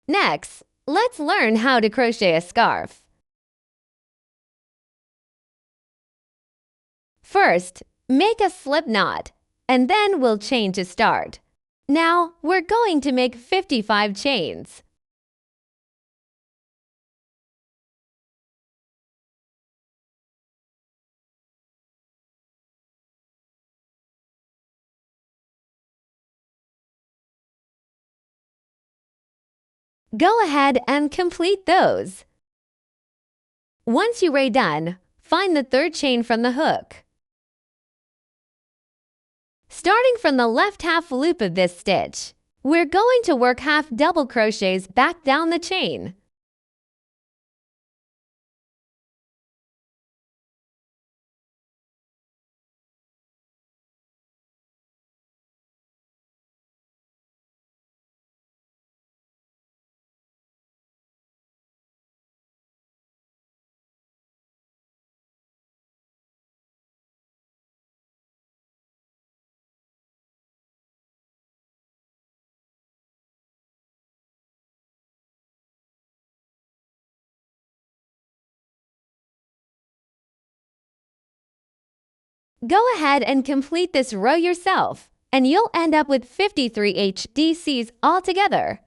Next, let's learn how to crochet a scarf. First, make a slip knot, and then we'll chain to start. Now, we're going to make 55 chains. Go ahead and complete those. Once you're done, find the third chain from the hook. Starting from the left half loop of this stitch, we're going to work half double crochets back down the chain. Go ahead and complete this row yourself, and you'll end up with 53 HDCs altogether.